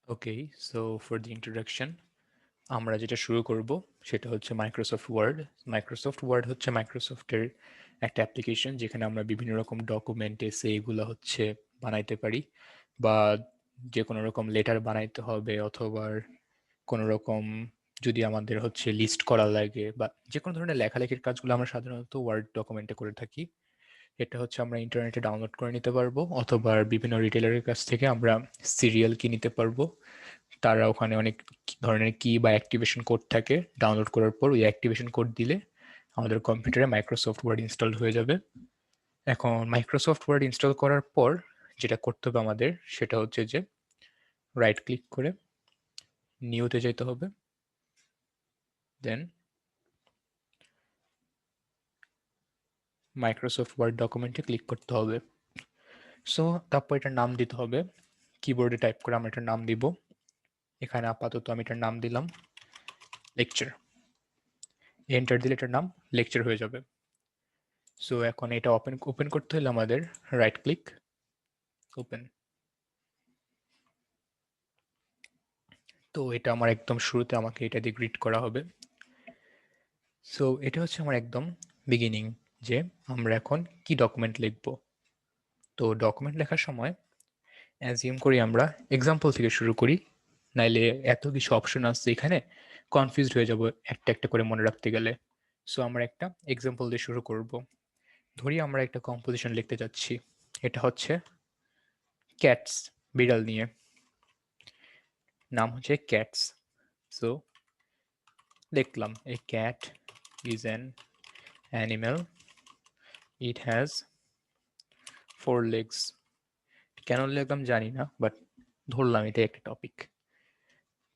Okay, so for the introduction, আমরা যেটা শুরু করব সেটা হচ্ছে মাইক্রোসফট ওয়ার্ড। মাইক্রোসফট ওয়ার্ড হচ্ছে মাইক্রোসফটের একটা অ্যাপ্লিকেশন যেখানে আমরা বিভিন্ন রকম ডকুমেন্ট এসে এগুলো হচ্ছে বানাইতে পারি, বা যে কোনো রকম লেটার বানাইতে হবে, অথবা কোনো রকম যদি আমাদের হচ্ছে লিস্ট করা লাগে, বা যে কোনো ধরনের লেখালেখির কাজগুলো আমরা সাধারণত ওয়ার্ড ডকুমেন্টে করে থাকি। এটা হচ্ছে আমরা ইন্টারনেটে ডাউনলোড করে নিতে পারবো, অথবা বিভিন্ন রিটেলারের কাছ থেকে আমরা সিরিয়াল কি নিতে পারবো। তারা ওখানে অনেক ধরনের কি বা অ্যাক্টিভেশন কোড থাকে, ডাউনলোড করার পর ওই অ্যাক্টিভেশন কোড দিলে আমাদের কম্পিউটারে মাইক্রোসফট ওয়ার্ড ইনস্টল হয়ে যাবে। এখন মাইক্রোসফট ওয়ার্ড ইনস্টল করার পর যেটা করতে হবে আমাদের সেটা হচ্ছে যে রাইট ক্লিক করে নিউতে যেতে হবে, দেন মাইক্রোসফট ওয়ার্ড ডকুমেন্টে ক্লিক করতে হবে। সো তারপর এটার নাম দিতে হবে, কিবোর্ডে টাইপ করে আমরা এটার নাম দিব। এখানে আপাতত আমি এটার নাম দিলাম লেকচার। এন্টার দিলে এটার নাম লেকচার হয়ে যাবে। সো এখন এটা ওপেন করতে হলে আমাদের রাইট ক্লিক, ওপেন। তো এটা আমার একদম শুরুতে আমাকে এটা দিয়ে গ্রিড করা হবে। সো এটা হচ্ছে আমার একদম বিগিনিং, যে আমরা এখন কি ডকুমেন্ট লিখব। তো ডকুমেন্ট লেখার সময় অ্যাজিউম করি আমরা এক্সাম্পল থেকে শুরু করি, নাইলে এত কিছু অপশন আছে এখানে, কনফিউজড হয়ে যাব একটা একটা করে মনে রাখতে গেলে। সো আমরা একটা এক্সাম্পল দিয়ে শুরু করব। ধরি আমরা একটা কম্পোজিশন লিখতে যাচ্ছি, এটা হচ্ছে ক্যাটস, বিড়াল নিয়ে, নাম হচ্ছে ক্যাটস। সো লিখলাম এ cat is an animal, it has 4 legs। কেন লিখলাম জানি না, বাট ধরলাম এটাই একটা টপিক।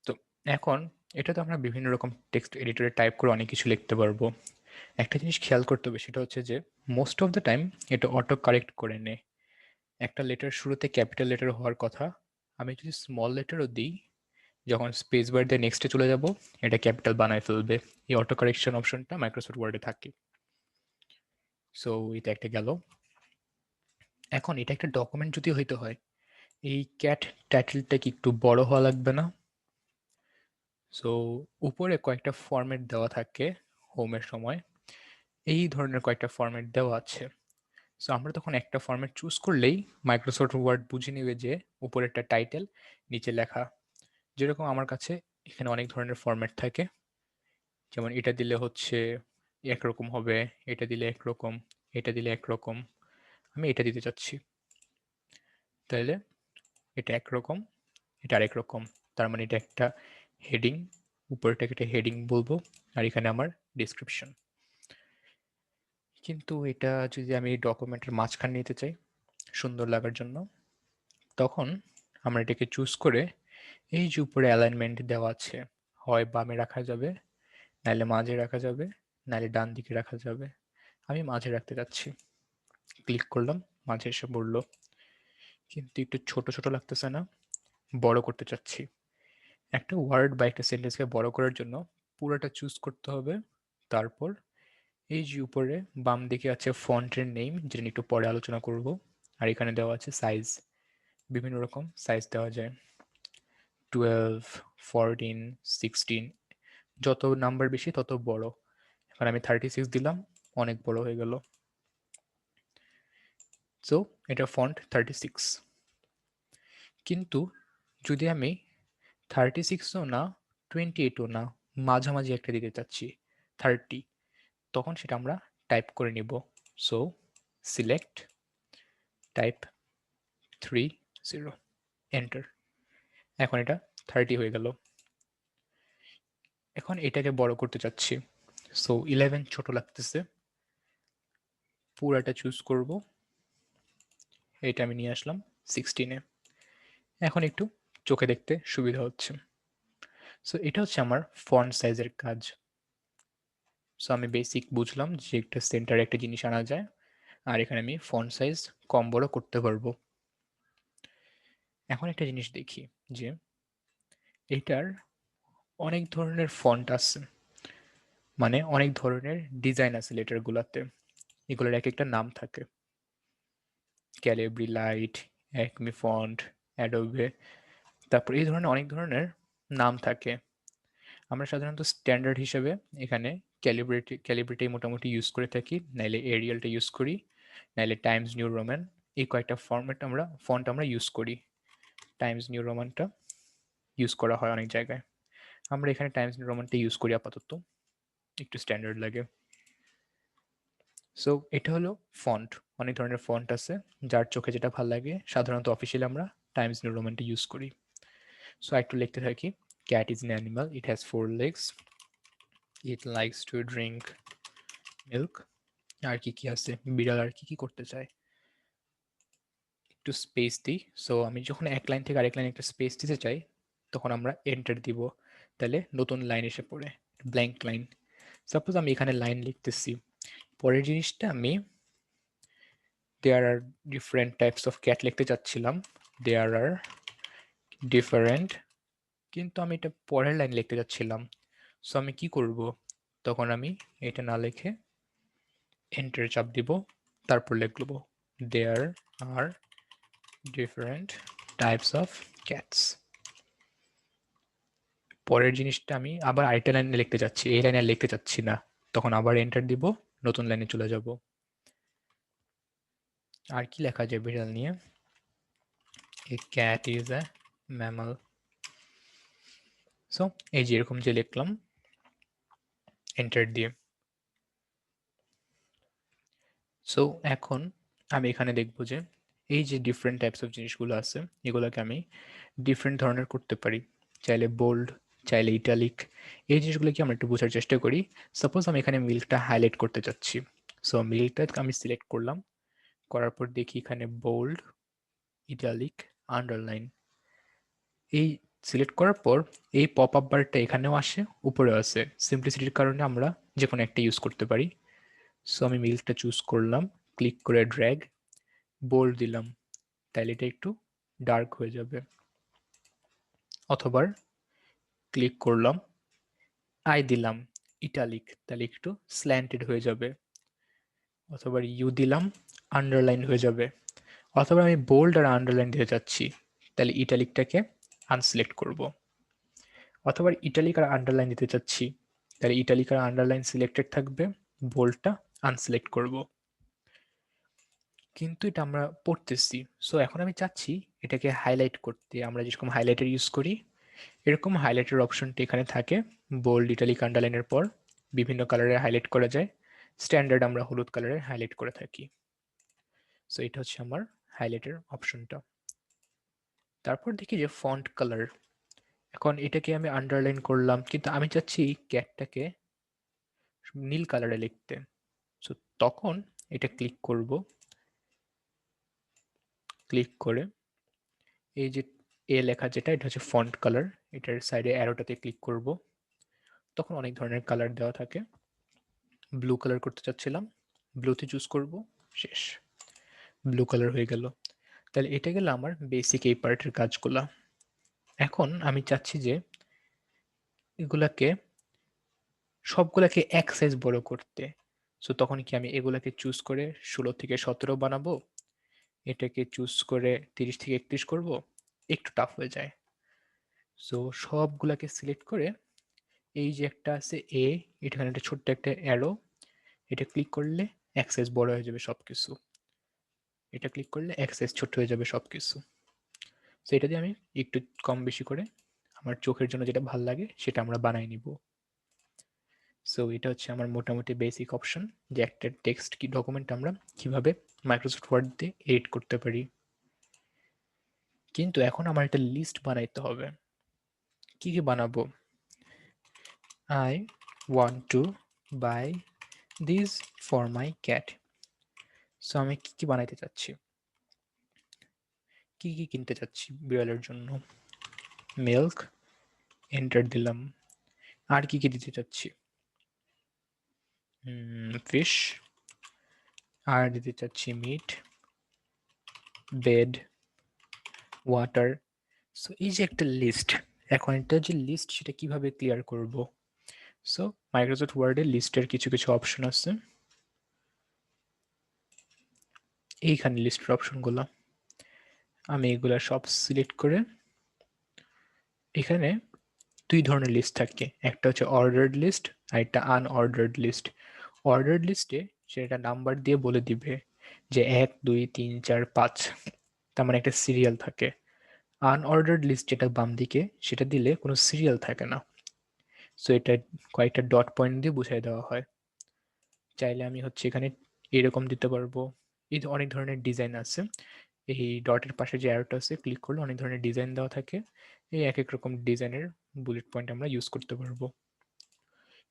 তো এখন এটা তো আমরা বিভিন্ন রকম টেক্সট এডিটরে টাইপ করে অনেক কিছু লিখতে পারবো। একটা জিনিস খেয়াল করতে হবে, সেটা হচ্ছে যে মোস্ট অফ দ্য টাইম এটা অটো কারেক্ট করে নেয়। একটা লেটার শুরুতে ক্যাপিটাল লেটার হওয়ার কথা, আমি যদি স্মল লেটারও দিই, যখন স্পেস বার দিয়ে নেক্সটে চলে যাব এটা ক্যাপিটাল বানায় ফেলবে। এই অটো কারেকশন অপশনটা মাইক্রোসফট ওয়ার্ডে থাকে। সো এটা একটা গেল। এখন এটা একটা ডকুমেন্ট যদি হইতে হয়, এই ক্যাট টাইটেলটা কি একটু বড় হওয়া লাগবে না? সো উপরে কয়েকটা ফরম্যাট দেওয়া থাকে হোমের সময়, এই ধরনের কয়েকটা ফরম্যাট দেওয়া আছে। সো আমরা তখন একটা ফরম্যাট চুজ করলেই মাইক্রোসফট ওয়ার্ড বুঝে নেবে যে উপরে একটা টাইটেল, নিচে লেখা। যেরকম আমার কাছে এখানে অনেক ধরনের ফরম্যাট থাকে, যেমন এটা দিলে হচ্ছে একরকম হবে, এটা দিলে একরকম, এটা দিলে একরকম। আমি এটা দিতে চাচ্ছি, তাহলে এটা একরকম, এটা আরেক রকম। তার মানে এটা একটা হেডিং, উপরটাকে একটা হেডিং বলবো, আর এখানে আমার ডিসক্রিপশন। কিন্তু এটা যদি আমি ডকুমেন্টের মাঝখানে নিতে চাই সুন্দর লাগার জন্য, তখন আমরা এটাকে চুজ করে এই যে উপরে অ্যালাইনমেন্ট দেওয়া আছে, হয় বামে রাখা যাবে, নাইলে মাঝে রাখা যাবে, নাইলে ডান দিকে রাখা যাবে। আমি মাঝে রাখতে যাচ্ছি, ক্লিক করলাম, মাঝে এসে পড়লো। কিন্তু একটু ছোট ছোট লাগতেছে না? বড় করতে চাচ্ছি। একটা ওয়ার্ড বা একটা সেন্টেন্সকে বড় করার জন্য পুরোটা চুজ করতে হবে। তারপর এই যে উপরে বাম দিকে আছে ফন্টের নেম, যেটা নিয়ে একটু পরে আলোচনা করব। আর এখানে দেওয়া আছে সাইজ, বিভিন্ন রকম সাইজ দেওয়া যায়, 12, 14, 16, যত নাম্বার বেশি তত বড়। এখন আমি 36 দিলাম, অনেক বড় হয়ে গেল। সো এটা ফন্ট 36। কিন্তু যদি আমি 36ও না, 28ও না, মাঝামাঝি একটা দিতে চাচ্ছি, 30, তখন সেটা আমরা টাইপ করে নিব। So select type 30, enter. এখন এটা 30 হয়ে গেল। এখন এটাকে বড় করতে চাচ্ছি, সো 11 ছোট লাগতেছে, পুরাটা চুজ করব, এটা আমি নিয়ে আসলাম 16-এ। এখন একটু চোখে দেখতে সুবিধা হচ্ছে। সো এটা হচ্ছে আমার ফন্ট সাইজের কাজ। সো আমি বেসিক বুঝলাম যে একটা সেন্টারে একটা জিনিস আনা যায়, আর এখানে আমি ফন্ট সাইজ কম বড় করতে পারবো। এখন একটা জিনিস দেখি যে এটার অনেক ধরনের ফন্ট আছে, মানে অনেক ধরনের ডিজাইন আছে লেটারগুলোতে, এগুলোর এক একটা নাম থাকে, Calibri light, Acme font, Adobe, তারপর এই ধরনের অনেক ধরনের নাম থাকে। আমরা সাধারণত স্ট্যান্ডার্ড হিসেবে এখানে ক্যালিব্রেটি মোটামুটি ইউজ করে থাকি, নাইলে এরিয়ালটা ইউজ করি, নাইলে টাইমস নিউ রোমান। এই কয়েকটা ফন্ট আমরা ইউজ করি। টাইমস নিউ রোমানটা ইউজ করা হয় অনেক জায়গায়, আমরা এখানে টাইমস নিউ রোমানটা ইউজ করি আপাতত, একটু স্ট্যান্ডার্ড লাগে। সো এটা হলো ফন্ট। অনেক ধরনের ফন্ট আছে, যার চোখে যেটা ভালো লাগে। সাধারণত অফিসিয়ালি আমরা টাইমস নিউ রোমানটা ইউজ করি। সো একটু লিখতে থাকি। Cat is an animal, it has 4 legs, it likes to drink milk. আর কি কি আছে, বিড়াল আর কি কি করতে চায়, একটু স্পেস দিই। সো আমি যখন এক লাইন থেকে আরেক লাইন একটা স্পেস দিতে চাই, তখন আমরা এন্টার দিব, তাহলে নতুন লাইন এসে পড়ে, ব্ল্যাঙ্ক লাইন। সাপোজ আমি এখানে লাইন লিখতেছি, পরের জিনিসটা আমি দেয়ার আর ডিফারেন্ট টাইপস অফ ক্যাট লিখতে চাচ্ছিলাম, দেয়ার আর ডিফারেন্ট, কিন্তু আমি এটা পরের লাইন লিখতে চাচ্ছিলাম। সো আমি কি করব, তখন আমি এটা না লিখে এন্টার চাপ দিব, তারপর লিখব দেয়ার আর ডিফারেন্ট টাইপস অফ ক্যাটস। পরের জিনিসটা আমি আবার আরেকটা লাইনে লিখতে চাচ্ছি, এই লাইনে আর লিখতে চাচ্ছি না, তখন আবার এন্টার দিব, নতুন লাইনে চলে যাব। আর কি লেখা যায় বিড়াল নিয়ে, এ cat is a mammal. So এই যে এরকম যে লিখলাম এন্টার দিয়ে। সো এখন আমি এখানে দেখব যে এই যে ডিফারেন্ট টাইপস অফ জিনিসগুলো আছে, এগুলোকে আমি ডিফারেন্ট ধরনের করতে পারি। চাইলে বোল্ড, চাইলে ইটালিক। এই জিনিসগুলো কি আমরা একটু বোঝার চেষ্টা করি। সাপোজ আমি এখানে মিল্কটা হাইলাইট করতে চাচ্ছি। সো মিল্কটা আমি সিলেক্ট করলাম, করার পর দেখি এখানে বোল্ড, ইটালিক, আন্ডারলাইন। এই সিলেক্ট করার পর এই পপ আপ বারটা এখানেও আসে, উপরেও আসে। সিম্পলিসিটির কারণে আমরা যে কোনো একটা ইউজ করতে পারি। সো আমি মিল্কটা চুজ করলাম, ক্লিক করে ড্র্যাগ, বোল্ড দিলাম, তাহলে এটা একটু ডার্ক হয়ে যাবে। অথবা ক্লিক করলাম, আই দিলাম, ইটালিক, তাহলে একটু স্ল্যান্টেড হয়ে যাবে। অথবা ইউ দিলাম, আন্ডারলাইন হয়ে যাবে। অথবা আমি বোল্ড আর আন্ডারলাইন দিতে চাচ্ছি, তাহলে ইটালিকটাকে আনসিলেক্ট করব। অথবা ইটালিক আর আন্ডারলাইন দিতে চাচ্ছি, তাহলে ইটালিক আর আন্ডারলাইন সিলেক্টেড থাকবে, বোল্ডটা আনসিলেক্ট করব। কিন্তু এটা আমরা পড়তেছি। সো এখন আমি চাচ্ছি এটাকে হাইলাইট করতে। আমরা যেরকম হাইলাইটার ইউজ করি, এরকম হাইলাইটের অপশনটি এখানে থাকে। বোল্ড, ইটালিক, আন্ডারলাইনের পর বিভিন্ন কালারে হাইলাইট করা যায়। স্ট্যান্ডার্ড আমরা হলুদ কালারে হাইলাইট করে থাকি। সো এটা হচ্ছে আমার হাইলাইটের অপশনটা। তারপর দেখি যে ফন্ট কালার। এখন এটাকে আমি আন্ডারলাইন করলাম, কিন্তু আমি চাচ্ছি ক্যাটটাকে নীল কালারে লিখতে। সো তখন এটা ক্লিক করব, ক্লিক করে এই যে এ লেখা যেটা, এটা হচ্ছে ফন্ট কালার, এটার সাইডে অ্যারোটাতে ক্লিক করব। তখন অনেক ধরনের কালার দেওয়া থাকে। ব্লু কালার করতে চাচ্ছিলাম, ব্লুতে চুজ করব, শেষ, ব্লু কালার হয়ে গেল। তাহলে এটা গেল আমার বেসিক এই পার্টের কাজগুলা। এখন আমি চাচ্ছি যে এগুলাকে সবগুলাকে এক সাইজ বড় করতে। সো তখন কি আমি এগুলাকে চুজ করে 16 থেকে 17 বানাবো, এটাকে চুজ করে 30 থেকে 31 করব, একটু টাফ হয়ে যায়। সো সবগুলাকে সিলেক্ট করে এই যে একটা আছে এ, এখানে একটা ছোট্ট একটা অ্যারো, এটা ক্লিক করলে এক সাইজ বড় হয়ে যাবে সবকিছু, এটা ক্লিক করলে এক সাইজ ছোট হয়ে যাবে সবকিছু। সো এটা দিয়ে আমি একটু কম বেশি করে আমার চোখের জন্য যেটা ভাল লাগে সেটা আমরা বানাই নিব। সো এটা হচ্ছে আমার মোটামুটি বেসিক অপশন, যে একটা টেক্সট কি ডকুমেন্ট আমরা কিভাবে মাইক্রোসফট ওয়ার্ড দিয়ে এডিট করতে পারি। কিন্তু এখন আমার একটা লিস্ট বানাইতে হবে। কি কি বানাবো? I want to buy this for my cat. So আমি কি কি বানাইতে চাচ্ছি, কি কি কিনতে চাচ্ছি বিড়ালের জন্য। মিল্ক, এন্টার দিলাম। আর কি কি দিতে চাচ্ছি, ফিশ, আর দিতে চাচ্ছি মিট, বেড, ওয়াটার। সো এই যে একটা লিস্ট, এখন এটা যে লিস্ট সেটা কিভাবে ক্লিয়ার করব। সো মাইক্রোসফট ওয়ার্ডে লিস্টের কিছু কিছু অপশন আছে, এইখানে লিস্টের অপশনগুলো আমি এগুলা সব সিলেক্ট করে এখানে দুই ধরনের লিস্ট থাকে, একটা হচ্ছে অর্ডার্ড লিস্ট আর একটা আনঅর্ডার্ড লিস্ট। অর্ডার্ড লিস্টে সেটা নাম্বার দিয়ে বলে দিবে যে 1 2 3 4 5, তার মানে একটা সিরিয়াল থাকে। আনঅর্ডার্ড লিস্ট যেটা বাম দিকে, সেটা দিলে কোনো সিরিয়াল থাকে না। সো এটা কয়েকটা ডট পয়েন্ট দিয়ে বুঝিয়ে দেওয়া হয়। চাইলে আমি হচ্ছে এখানে এরকম দিতে পারবো। এই অনেক ধরনের ডিজাইন আছে। এই ডটের পাশে যে অ্যারোটা আছে, ক্লিক করলে অনেক ধরনের ডিজাইন দেওয়া থাকে। এই এক এক রকম ডিজাইনের বুলেট পয়েন্ট আমরা ইউজ করতে পারবো।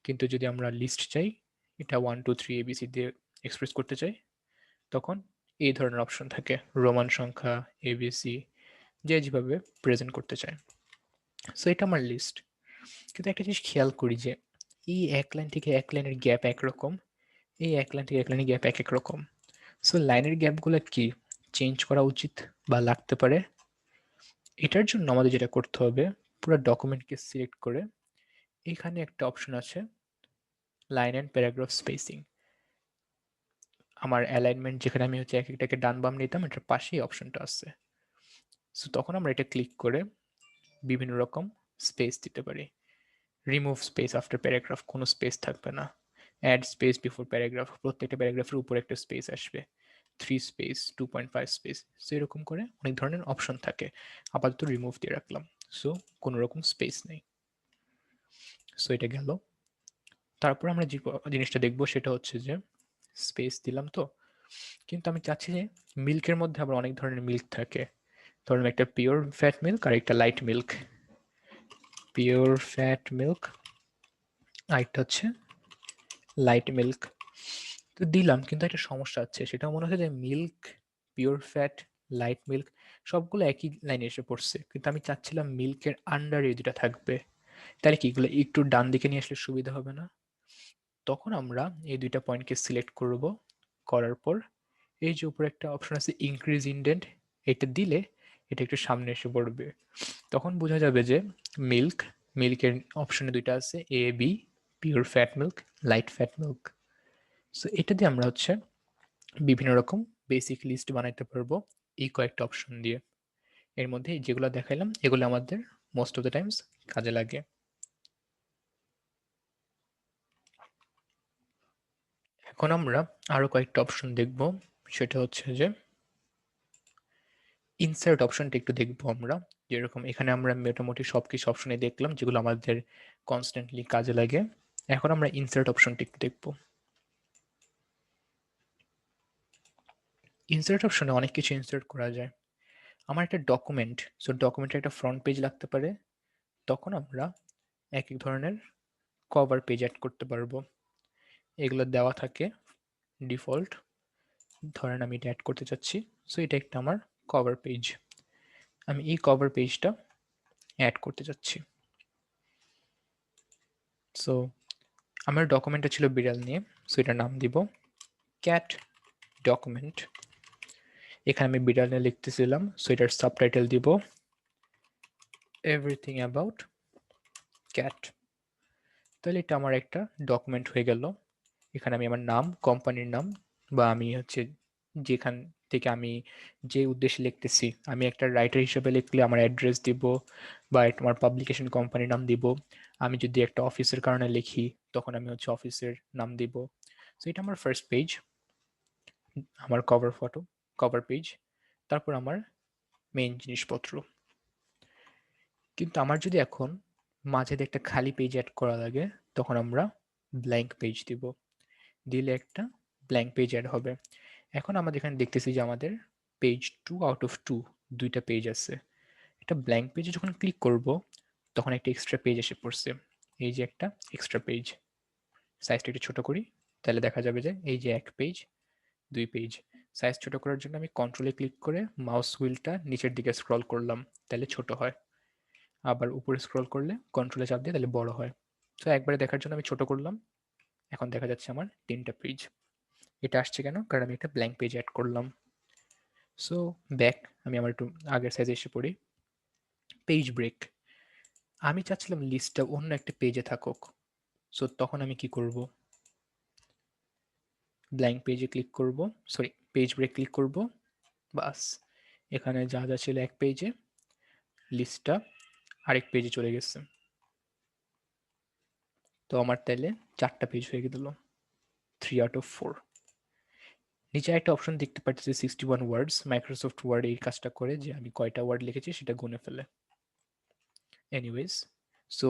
কিন্তু যদি আমরা লিস্ট চাই, এটা 1 2 3 ABC দিয়ে এক্সপ্রেস করতে চাই, তখন এই ধরনের অপশন থাকে, রোমান সংখ্যা, এবিসি, যে যেভাবে প্রেজেন্ট করতে চায়। সো এটা আমার লিস্ট। কিন্তু একটা জিনিস খেয়াল করি যে এই এক লাইন থেকে এক লাইনের গ্যাপ একরকম, এই এক লাইন থেকে এক লাইনের গ্যাপ এক এক রকম। সো লাইনের গ্যাপগুলো কি চেঞ্জ করা উচিত বা লাগতে পারে? এটার জন্য আমাদের যেটা করতে হবে, পুরো ডকুমেন্টকে সিলেক্ট করে এখানে একটা অপশন আছে লাইন অ্যান্ড প্যারাগ্রাফ স্পেসিং। আমার অ্যালাইনমেন্ট যেখানে আমি হচ্ছে এক একটাকে ডান বাম নিতাম, এটার পাশেই অপশনটা আছে। সো তখন আমরা এটা ক্লিক করে বিভিন্ন রকম স্পেস দিতে পারি। রিমুভ স্পেস আফটার প্যারাগ্রাফ, কোনো স্পেস থাকবে না। অ্যাড স্পেস বিফোর প্যারাগ্রাফ, প্রত্যেকটা প্যারাগ্রাফের উপরে একটা স্পেস আসবে। 3 স্পেস, 2.5 স্পেস, সো এরকম করে অনেক ধরনের অপশন থাকে। আপাতত রিমুভ দিয়ে রাখলাম, সো কোনো রকম স্পেস নেই। সো এটা গেল। তারপর আমরা যে জিনিসটা দেখবো সেটা হচ্ছে যে স্পেস দিলাম তো, কিন্তু আমি চাচ্ছি যে মিল্কের মধ্যে আবার অনেক ধরনের মিল্ক থাকে। ধরুন একটা পিওর ফ্যাট মিল্ক আর একটা light milk. Pure fat milk আর একটা হচ্ছে লাইট মিল্ক। তো দিলাম, কিন্তু একটা সমস্যা আছে, সেটা মনে হচ্ছে যে milk, pure fat, light milk সবগুলো একই লাইনে এসে পড়ছে, কিন্তু আমি চাচ্ছিলাম মিল্কের আন্ডার এই দুটা থাকবে। তাহলে কি এগুলো একটু ডান দিকে নিয়ে আসলে সুবিধা হবে না? তখন আমরা এই দুইটা পয়েন্টকে সিলেক্ট করব, করার পর এই যে উপরে একটা অপশন আছে ইনক্রিজ ইনডেন্ট, এটা দিলে এটা একটু সামনে এসে পড়বে। তখন বোঝা যাবে যে মিল্ক, মিল্কের অপশনে দুইটা আছে, A B, pure fat milk, light fat milk. So এটা দিয়ে আমরা হচ্ছে বিভিন্ন রকম বেসিক লিস্ট বানাইতে পারবো এই কয়েকটা অপশন দিয়ে। এর মধ্যে যেগুলো দেখাইলাম এগুলো আমাদের মোস্ট অফ দ্য টাইমস কাজে লাগে। এখন আমরা আরো কয়েকটা অপশন দেখব, সেটা হচ্ছে যে ইনসার্ট অপশনটা একটু দেখবো আমরা। যেরকম এখানে আমরা মোটামুটি সবকিছু অপশনে দেখলাম যেগুলো আমাদের কনস্ট্যান্টলি কাজে লাগে। এখন আমরা ইনসার্ট অপশনটা একটু দেখবো। ইনসার্ট অপশনে অনেক কিছু ইনসার্ট করা যায়। আমার একটা ডকুমেন্ট, সো ডকুমেন্টের একটা ফ্রন্ট পেজ লাগতে পারে, তখন আমরা এক এক ধরনের কভার পেজ অ্যাড করতে পারবো। এগুলো দেওয়া থাকে ডিফল্ট। ধরেন আমি এটা অ্যাড করতে চাচ্ছি, সো এটা একটা আমার কভার পেজ। আমি এই কভার পেজটা অ্যাড করতে চাচ্ছি। সো আমার ডকুমেন্টটা ছিল বিড়াল নিয়ে, সো এটার নাম দিব ক্যাট ডকুমেন্ট। এখানে আমি বিড়াল নিয়ে লিখতেছিলাম, সো এটার সাবটাইটেল দিব এভরিথিং অ্যাবাউট ক্যাট। তাহলে এটা আমার একটা ডকুমেন্ট হয়ে গেল। এখানে আমি আমার নাম, কোম্পানির নাম, বা আমি হচ্ছে যেখান থেকে আমি যে উদ্দেশ্যে লিখতেছি, আমি একটা রাইটার হিসেবে লিখলে আমার অ্যাড্রেস দিব বা আমার পাবলিকেশন কোম্পানির নাম দিব। আমি যদি একটা অফিসের কারণে লিখি, তখন আমি হচ্ছে অফিসের নাম দিব। সো এটা আমার ফার্স্ট পেজ, আমার কভার ফটো, কভার পেজ। তারপর আমার মেইন জিনিসপত্র। কিন্তু আমার যদি এখন মাঝে দিয়ে একটা খালি পেজ অ্যাড করা লাগে, তখন আমরা ব্ল্যাঙ্ক পেজ দিব, দিলে একটা ব্ল্যাঙ্ক পেজ অ্যাড হবে। এখন আমাদের এখানে দেখতেছি যে আমাদের পেজ 2 আউট অফ 2 দুইটা পেজ আছে। একটা ব্ল্যাঙ্ক পেজে যখন ক্লিক করব, তখন একটা এক্সট্রা পেজ এসে পড়ছে। এই যে একটা এক্সট্রা পেজ, সাইজটা একটু ছোট করি, তাহলে দেখা যাবে যে এই যে 1 পেজ, 2 পেজ। সাইজ ছোট করার জন্য আমি কন্ট্রোলে ক্লিক করে মাউস হুইলটা নিচের দিকে স্ক্রল করলাম, তাহলে ছোট হয়। আবার উপরে স্ক্রল করলে কন্ট্রোলে চাপ দিয়ে তাহলে বড় হয়। তো একবারে দেখার জন্য আমি ছোট করলাম, এখন দেখা যাচ্ছে আমার 3টা পেজ। এটা আসছে কেন? কারণ আমি একটা ব্ল্যাঙ্ক পেজ অ্যাড করলাম। সো ব্যাক, আমি আমার একটু আগের সাইজে এসে পড়ি। পেজ ব্রেক, আমি চাচ্ছিলাম লিস্টটা অন্য একটা পেজে থাকুক। সো তখন আমি কি করব? ব্ল্যাঙ্ক পেজে ক্লিক করব, সরি পেজ ব্রেক ক্লিক করব, বাস এখানে যা যা ছিল এক পেজে লিস্টটা আরেক পেজে চলে গেছে। তো আমার তাইলে 4টা পেজ হয়ে গেল, 3 out of 4। নিচে একটা অপশন দেখতে পাচ্ছি 61 ওয়ার্ডস। মাইক্রোসফট ওয়ার্ড এই কাজটা করে যে আমি কয়টা ওয়ার্ড লিখেছি সেটা গুনে ফেলে। এনিওয়েজ, সো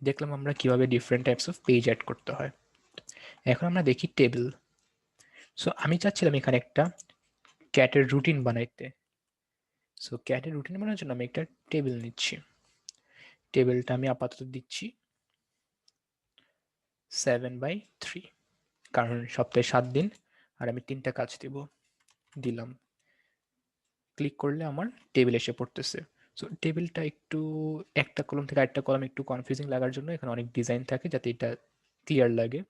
দেখলাম আমরা কিভাবে different types of page add করতে হয়। এখন আমরা দেখি টেবিল। সো আমি চাচ্ছিলাম এখানে একটা ক্যাটের রুটিন বানাইতে। সো ক্যাটের রুটিন বানানোর জন্য আমি একটা টেবিল নিচ্ছি। টেবিলটা আমি আপাতত দিচ্ছি 7/3, কারণ সপ্তাহে 7 দিন আর আমি 3টা কাজ দিব। দিলাম, ক্লিক করলে আমার টেবিল এসে পড়তেছে। সো টেবিলটা একটু একটা কলম থেকে আরেকটা কলম একটু কনফিউজিং লাগার জন্য এখানে অনেক ডিজাইন থাকে যাতে এটা ক্লিয়ার লাগে।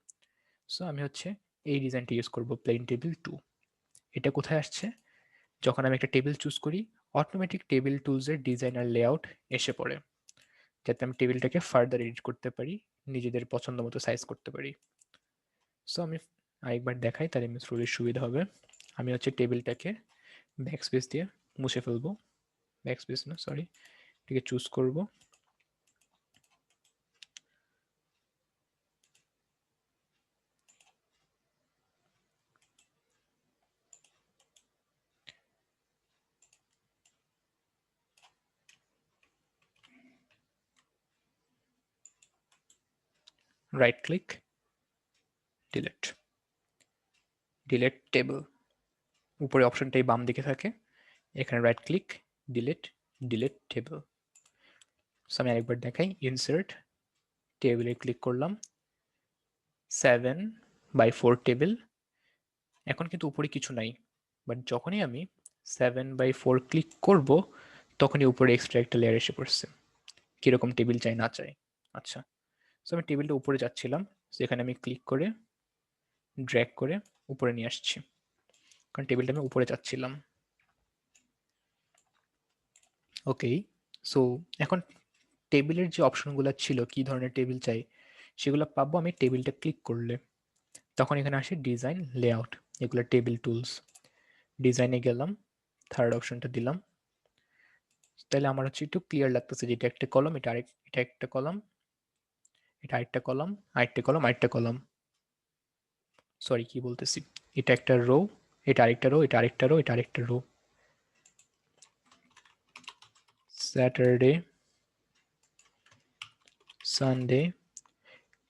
সো আমি হচ্ছে এই ডিজাইনটা ইউজ করব, প্লেন টেবিল 2। এটা কোথায় আসছে? যখন আমি একটা টেবিল চুজ করি অটোমেটিক টেবিল টুলসের ডিজাইন আর লেআউট এসে পড়ে, যাতে আমি টেবিলটাকে ফার্দার এডিট করতে পারি, নিজেদের পছন্দ মতো সাইজ করতে পারি। সো আমি আরেকবার দেখাই তাহলে মিসরুলের সুবিধা হবে। আমি হচ্ছে টেবিলটাকে ব্যাকস্পেস দিয়ে মুছে ফেলবো, ব্যাকস্পেস না সরি, এটাকে চুজ করব। Right click, delete, delete table. উপরে অপশনটাই বাম দিকে থাকে, এখানে right click, delete, delete table. So আমি আরেকবার দেখাই, ইনসার্ট, টেবিলে ক্লিক করলাম, 7/4 টেবিল। এখন কিন্তু উপরে কিছু নাই, বাট যখনই আমি 7/4 ক্লিক করব তখনই উপরে এক্সট্রা একটা লেয়ার এসে পড়ছে, কিরকম টেবিল চাই না চাই। আচ্ছা, সো আমি টেবিলটা উপরে যাচ্ছিলাম, সেখানে আমি ক্লিক করে ড্র্যাগ করে উপরে নিয়ে আসছি, কারণ টেবিলটা আমি উপরে যাচ্ছিলাম। ওকে, সো এখন টেবিলের যে অপশনগুলো ছিল কি ধরনের টেবিল চাই সেগুলো পাবো আমি টেবিলটা ক্লিক করলে। তখন এখানে আসে ডিজাইন, লেআউট, এগুলো টেবিল টুলস। ডিজাইনে গেলাম, থার্ড অপশনটা দিলাম, তাহলে আমার হচ্ছে একটু ক্লিয়ার লাগতেছে যে এটা একটা কলম, এটা একটা কলম, এটা আরেকটা কলম, আরেকটা কলম, আরেকটা কলম, সরি কি বলতেছি, এটা একটা রো, এটা আরেকটা রো, এটা আরেকটা রো, এটা আরেকটা রো। স্যাটারডে, সানডে,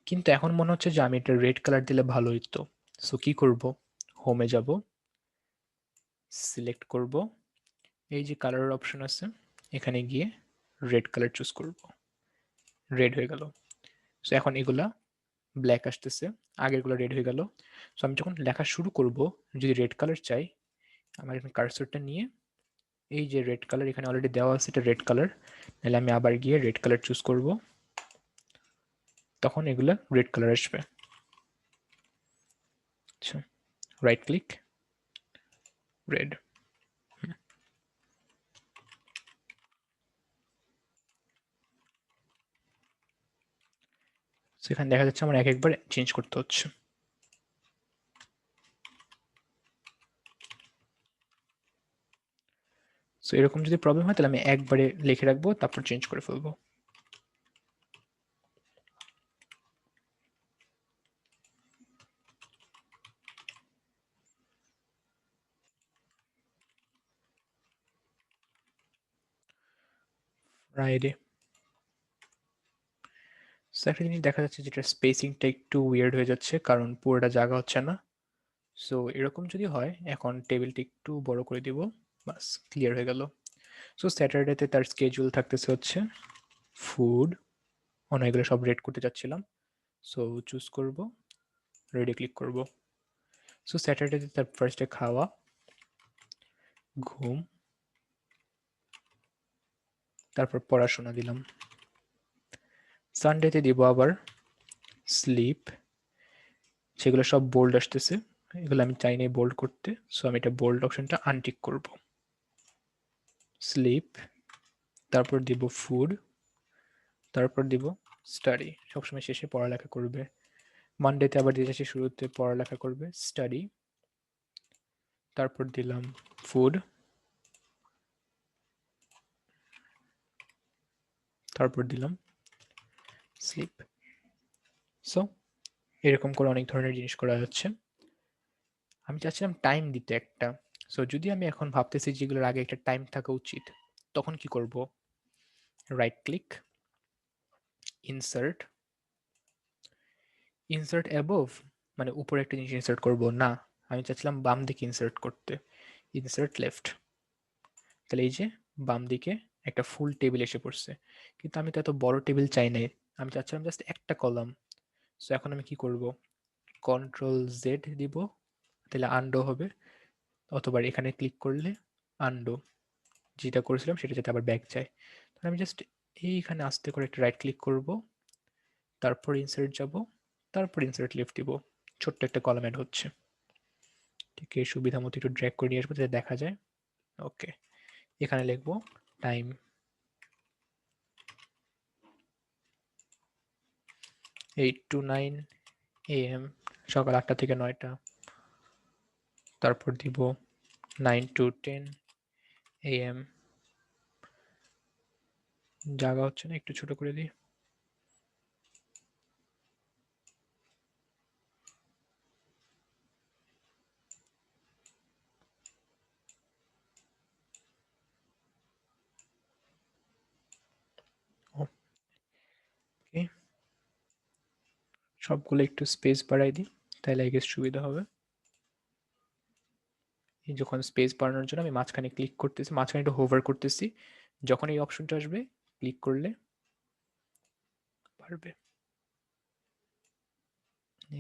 কিন্তু এখন মনে হচ্ছে যে আমি এটা রেড কালার দিলে ভালো হইতো। সো কি করব, হোমে যাব, সিলেক্ট করব, এই যে কালারের অপশন আছে এখানে গিয়ে রেড কালার চুজ করব, রেড হয়ে গেল। সো এখন এগুলা ব্ল্যাক আসতেছে, আগেরগুলো রেড হয়ে গেল। সো আমি যখন লেখা শুরু করব, যদি রেড কালার চাই, আমার এখানে কার্সরটা নিয়ে এই যে রেড কালার এখানে অলরেডি দেওয়া আছে, এটা রেড কালার, তাহলে আমি আবার গিয়ে রেড কালার চুজ করব, তখন এগুলা রেড কালার আসবে। আচ্ছা, রাইট ক্লিক, রেড। সেখানে দেখা যাচ্ছে আমার এক একবার চেঞ্জ করতে হচ্ছে। সো এরকম যদি প্রবলেম হয় তাহলে আমি একবারে লিখে রাখবো, তারপর চেঞ্জ করে ফেলবো। ফ্রাইডে। সো একটা জিনিস দেখা যাচ্ছে যেটা স্পেসিংটা একটু উইয়ার্ড হয়ে যাচ্ছে, কারণ পুরোটা জায়গা হচ্ছে না। সো এরকম যদি হয়, এখন টেবিলটা একটু বড় করে দিব, বাস ক্লিয়ার হয়ে গেল। সো স্যাটারডেতে তার স্কেজুল থাকতেছে হচ্ছে ফুড, এগুলো সব রেড করতে চাচ্ছিলাম। সো চুজ করব, রেডে ক্লিক করব। সো স্যাটারডেতে তার ফার্স্টে খাওয়া, ঘুম, তারপর পড়াশোনা দিলাম। সানডেতে দিব আবার স্লিপ, সেগুলো সব বোল্ড আসতেছে, এগুলো আমি চাই নাই বোল্ড করতে, সো আমি এটা বোল্ড অপশনটা আনটিক করব। স্লিপ, তারপর দিব ফুড, তারপর দিব স্টাডি, সবসময় শেষে পড়ালেখা করবে। মানডেতে আবার দিতে চাচ্ছি শুরুতে পড়ালেখা করবে, স্টাডি, তারপর দিলাম ফুড, তারপর দিলাম স্লিপ। সো এরকম করে অনেক ধরনের জিনিস করা যাচ্ছে। আমি চাচ্ছিলাম টাইম দিতে একটা। সো যদি আমি এখন ভাবতেছি যেগুলোর আগে একটা টাইম থাকা উচিত, তখন কি করব? Right click, insert, insert above, মানে উপরে একটা জিনিস ইনসার্ট করব না, আমি চাচ্ছিলাম বাম দিকে ইনসার্ট করতে। Insert left. তাহলে এই যে বাম দিকে একটা ফুল টেবিল এসে পড়ছে, কিন্তু আমি তো এত বড় টেবিল চাই নাই, আমি চাচ্ছিলাম জাস্ট একটা কলাম। সো এখন আমি কি করব? কন্ট্রোল জেড দিব, তাহলে আন্ডো হবে, অথবা এখানে ক্লিক করলে আন্ডো, যেটা করেছিলাম সেটা যাতে আবার ব্যাক যায়। তাহলে আমি জাস্ট এইখানে আস্তে করে একটা রাইট ক্লিক করব, তারপর ইনসার্ট যাব, তারপর ইনসার্ট লেফট দিব, ছোট্ট একটা কলাম অ্যাড হচ্ছে। ঠিক এই সুবিধা মতো একটু ড্র্যাগ করে নিয়ে আসবো যাতে দেখা যায়। ওকে, এখানে লিখবো টাইম 8 to 9 AM, সকাল 8টা থেকে 9টা। তারপর দিব 9 to 10 AM। জায়গা হচ্ছে না, একটু ছোট করে দিই। ওকে, সবগুলো একটু স্পেস বাড়াই দিই, তাহলে আই গেস সুবিধা হবে। এই যখন স্পেস বাড়ানোর জন্য আমি মাঝখানে ক্লিক করতেছি, মাঝখানে একটু হোভার করতেছি, যখন এই অপশনটা আসবে ক্লিক করলে পারবে।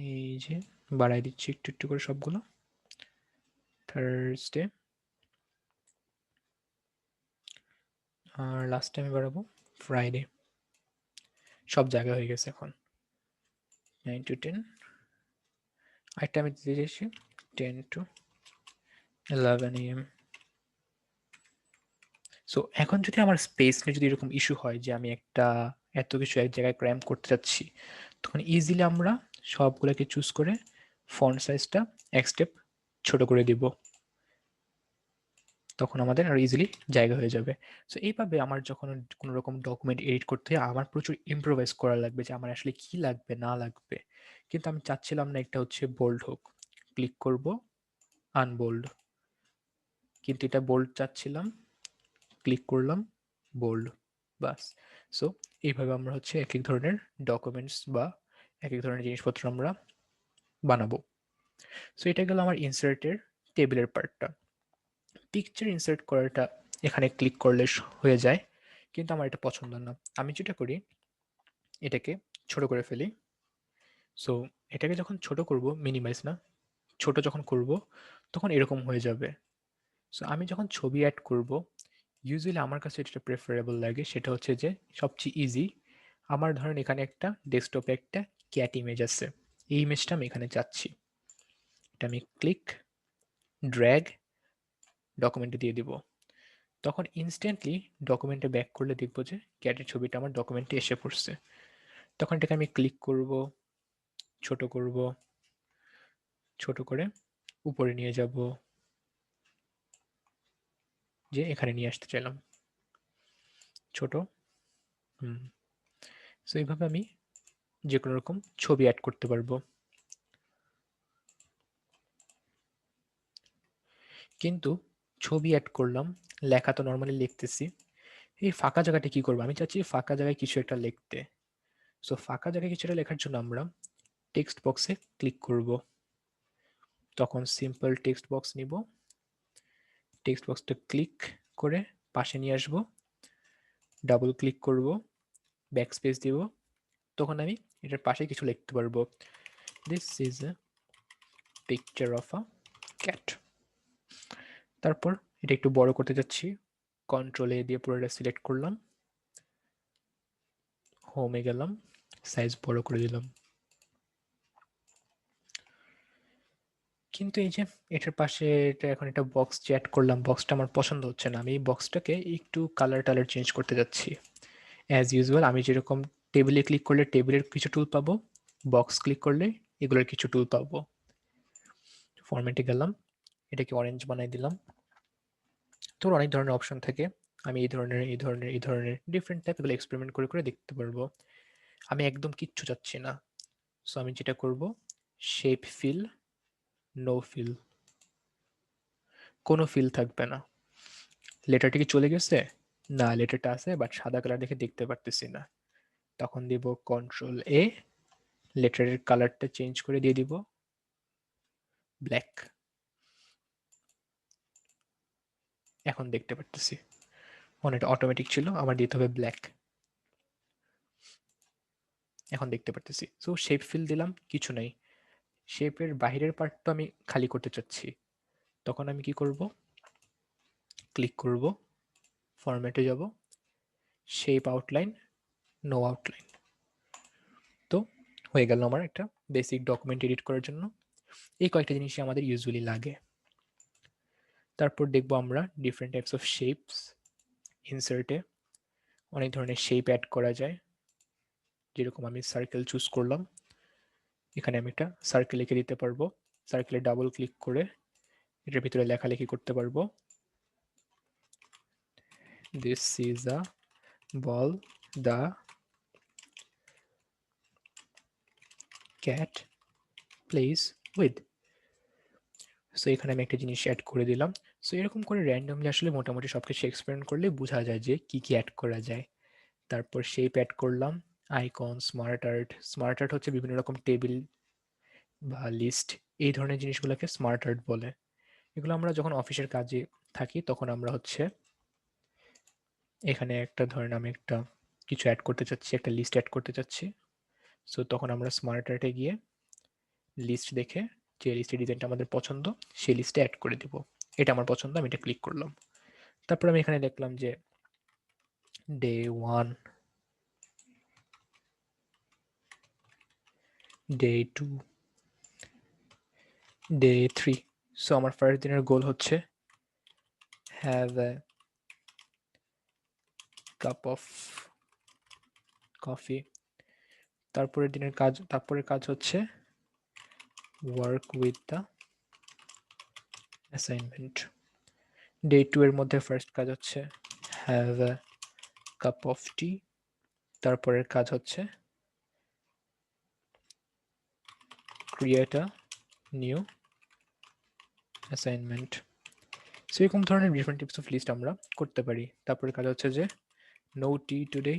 এই যে বাড়াই দিচ্ছি একটু একটু করে সবগুলো। থার্সডে, আর লাস্ট টাইমে বাড়াবো ফ্রাইডে। সব জায়গা হয়ে গেছে এখন 9 to 10। আরেকটা আমি দিতে চাইছি 10 to 11 AM। সো এখন যদি আমার স্পেস নিয়ে যদি এরকম ইস্যু হয় যে আমি একটা এত কিছু এক জায়গায় ক্র্যাম করতে চাচ্ছি, তখন ইজিলি আমরা সবগুলোকে চুজ করে ফন্ট সাইজটা এক স্টেপ ছোট করে দিব, তখন আমাদের আরো ইজিলি জায়গা হয়ে যাবে। সো এইভাবে আমার যখন কোনো রকম ডকুমেন্ট এডিট করতে হয়, আমার প্রচুর ইম্প্রোভাইজ করা লাগবে যে আমার আসলে কি লাগবে না লাগবে। কিন্তু আমি চাচ্ছিলাম না একটা হচ্ছে বোল্ড হোক, ক্লিক করব আনবোল্ড, কিন্তু এটা বোল্ড চাচ্ছিলাম, ক্লিক করলাম বোল্ড, বাস। সো এইভাবে আমরা হচ্ছে এক এক ধরনের ডকুমেন্টস বা এক এক ধরনের জিনিসপত্র আমরা বানাবো। সো এটা গেল আমার ইনসার্টের টেবিলের পার্টটা। পিকচার ইনসার্ট করাটা এখানে ক্লিক করলে হয়ে যায়, কিন্তু আমার এটা পছন্দ না। আমি যেটা করি, এটাকে ছোট করে ফেলি। সো এটাকে যখন ছোট করব, মিনিমাইজ না, ছোট যখন করব তখন এরকম হয়ে যাবে। সো আমি যখন ছবি অ্যাড করব, ইউজুয়ালি আমার কাছে যেটা প্রেফারেবল লাগে সেটা হচ্ছে যে সবচেয়ে ইজি, আমার ধরেন এখানে একটা ডেস্কটপে একটা ক্যাট ইমেজ আছে, এই ইমেজটা আমি এখানে চাচ্ছি, এটা আমি ক্লিক ড্র্যাগ ডকুমেন্টে দিয়ে দিব, তখন ইনস্ট্যান্টলি ডকুমেন্টে ব্যাক করলে দেখব যে ক্যাটের ছবিটা আমার ডকুমেন্টে এসে পড়ছে। তখন এটাকে আমি ক্লিক করব, ছোট করব, ছোট করে উপরে নিয়ে যাব, যে এখানে নিয়ে আসতে চাইলাম ছোট। সো এইভাবে আমি যে কোনো রকম ছবি অ্যাড করতে পারবো। কিন্তু ছবি অ্যাড করলাম, লেখা তো নর্মালি লিখতেছি, এই ফাঁকা জায়গাটা কি করবো? আমি চাচ্ছি ফাঁকা জায়গায় কিছু একটা লিখতে। সো ফাঁকা জায়গায় কিছু একটা লেখার জন্য আমরা টেক্সট বক্সে ক্লিক করব, তখন সিম্পল টেক্সট বক্স নিব, টেক্সট বক্সটা ক্লিক করে পাশে নিয়ে আসবো, ডাবল ক্লিক করব, ব্যাক স্পেস দিব, তখন আমি এটার পাশে কিছু লিখতে পারবো, this is a picture of a cat. তারপর এটা একটু বড় করতে যাচ্ছি, কন্ট্রোল এ দিয়ে পুরোটা সিলেক্ট করলাম, হোমে গেলাম, সাইজ বড় করে দিলাম। কিন্তু এই যে এটার পাশে এটা এখন একটা বক্স যে অ্যাড করলাম, বক্সটা আমার পছন্দ হচ্ছে না, আমি এই বক্সটাকে একটু কালার টালার চেঞ্জ করতে যাচ্ছি। অ্যাজ ইউজুয়াল আমি যেরকম টেবিলে ক্লিক করলে টেবিলের কিছু টুল পাবো, বক্স ক্লিক করলে এগুলোর কিছু টুল পাবো। ফরম্যাটে গেলাম, এটাকে অরেঞ্জ বানাই দিলাম। তোর অনেক ধরনের অপশন থাকে, আমি এই ধরনের ডিফারেন্ট টাইপ এগুলো এক্সপেরিমেন্ট করে করে দেখতে পারবো। আমি একদম কিচ্ছু চাচ্ছি না, সো আমি যেটা করব, শেপ ফিল, নো ফিল, কোনো ফিল থাকবে না। লেটারটা কি চলে গেছে? না, লেটারটা আছে বাট সাদা কালার দেখে দেখতে পারতেছি না। তখন দিব কন্ট্রোল এ, লেটারের কালারটা চেঞ্জ করে দিয়ে দিব ব্ল্যাক। এখন দেখতে পারতেছি, এটা অটোমেটিক ছিল, আমার দিতে হবে ব্ল্যাক। এখন দেখতে পারতেছি। সো শেপ ফিল দিলাম, কিছু নাই। শেপের বাহিরের পার্টটা আমি খালি করতে চাচ্ছি, তখন আমি কি করব, ক্লিক করব, ফরম্যাটে যাব, শেপ আউটলাইন, নো আউটলাইন। তো হয়ে গেল আমার একটা বেসিক ডকুমেন্ট এডিট করার জন্য। এই কয়েকটা জিনিসই আমাদের ইউজুয়ালি লাগে। তারপর দেখবো আমরা ডিফারেন্ট টাইপস অফ শেপস। ইনসার্টে অনেক ধরনের শেপ অ্যাড করা যায়, যেরকম আমি সার্কেল চুজ করলাম, এখানে আমি একটা সার্কেল লিখে দিতে পারবো। সার্কেলে ডাবল ক্লিক করে এটার ভিতরে লেখালেখি করতে পারবো, this is a ball the cat place with. So এখানে আমি একটা জিনিস অ্যাড করে দিলাম। সো এরকম করে র্যান্ডমলি আসলে মোটামুটি সব কিছু এক্সপেরিমেন্ট করলে বোঝা যায় যে কি কি অ্যাড করা যায়। তারপর শেপ অ্যাড করলাম, আইকন, স্মার্ট আর্ট হচ্ছে বিভিন্ন রকম টেবিল বা লিস্ট, এই ধরনের জিনিসগুলোকে স্মার্ট আর্ট বলে। এগুলো আমরা যখন অফিসের কাজে থাকি তখন আমরা হচ্ছে এখানে একটা ধরেন আমি একটা কিছু অ্যাড করতে চাচ্ছি, একটা লিস্ট অ্যাড করতে চাচ্ছি, সো তখন আমরা স্মার্ট আর্টে গিয়ে লিস্ট দেখে যে লিস্টের ডিজাইনটা আমাদের পছন্দ সেই লিস্টে অ্যাড করে দিব। এটা আমার পছন্দ, আমি এটা ক্লিক করলাম। তারপর আমি এখানে দেখলাম যে ডে 1, ডে 2, ডে 3। সো আমার ফার্স্ট দিনের গোল হচ্ছে have a cup of coffee. তারপরের কাজ হচ্ছে work with the assignment. Day 2 এর মধ্যে ফার্স্ট কাজ হচ্ছে হ্যাভ এ কাপ অফ টি। তারপরের কাজ হচ্ছে create a new assignment. So এরকম ধরনের ডিফারেন্ট টাইপস অফ লিস্ট আমরা করতে পারি। তারপরের কাজ হচ্ছে যে no tea today,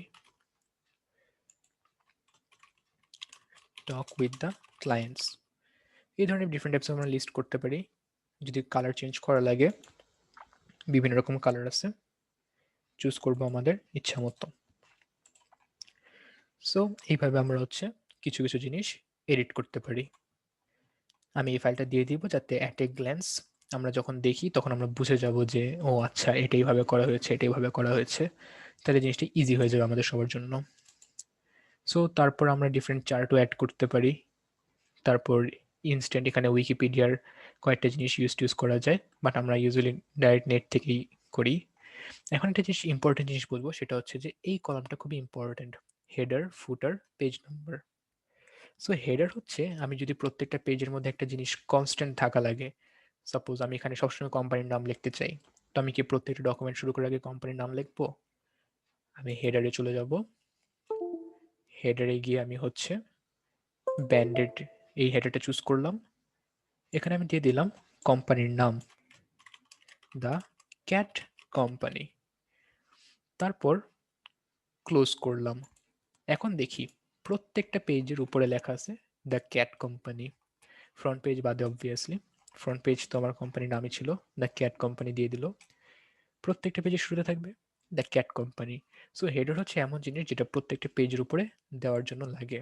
talk with the clients. এই ধরনের ডিফারেন্ট টাইপস আমরা লিস্ট করতে পারি। যদি কালার চেঞ্জ করা লাগে, বিভিন্ন রকম কালার আছে, চুজ করব আমাদের ইচ্ছা মতো। সো এইভাবে আমরা হচ্ছে কিছু কিছু জিনিস এডিট করতে পারি। আমি এই ফাইলটা দিয়ে দিব যাতে অ্যাট এ গ্ল্যান্স আমরা যখন দেখি তখন আমরা বুঝে যাব যে ও আচ্ছা এটা এইভাবে করা হয়েছে, এটা এইভাবে করা হয়েছে, তাহলে জিনিসটা ইজি হয়ে যাবে আমাদের সবার জন্য। সো তারপর আমরা ডিফারেন্ট চার্টও অ্যাড করতে পারি। তারপর ইনস্ট্যান্ট এখানে উইকিপিডিয়ার কয়েকটা জিনিস ইউজ করা যায়, বাট আমরা ইউজুয়ালি ডাইরেক্ট নেট থেকেই করি। এখন একটা জিনিস ইম্পর্টেন্ট জিনিস বলবো, সেটা হচ্ছে যে এই কলামটা খুবই ইম্পর্টেন্ট, হেডার, ফুটার, পেজ নাম্বার। সো হেডার হচ্ছে আমি যদি প্রত্যেকটা পেজের মধ্যে একটা জিনিস কনস্ট্যান্ট থাকা লাগে, সাপোজ আমি এখানে সবসময় কোম্পানির নাম লিখতে চাই, তো আমি কি প্রত্যেকটা ডকুমেন্ট শুরু করার আগে কোম্পানির নাম লিখবো? আমি হেডারে চলে যাব, হেডারে গিয়ে আমি হচ্ছে ব্যান্ডেড এই হেডারটা চুজ করলাম, এখানে আমি দিয়ে দিলাম কোম্পানির নাম, দ্য ক্যাট কোম্পানি। তারপর ক্লোজ করলাম। এখন দেখি প্রত্যেকটা পেজের উপরে লেখা আছে the cat company, front page বাদে অবভিয়াসলি। ফ্রন্ট পেজ তো আমার কোম্পানির নামই ছিল, দ্য ক্যাট কোম্পানি দিয়ে দিল। প্রত্যেকটা পেজের শুরুতে থাকবে the cat company. So header হচ্ছে এমন জিনিস যেটা প্রত্যেকটা পেজের উপরে দেওয়ার জন্য লাগে।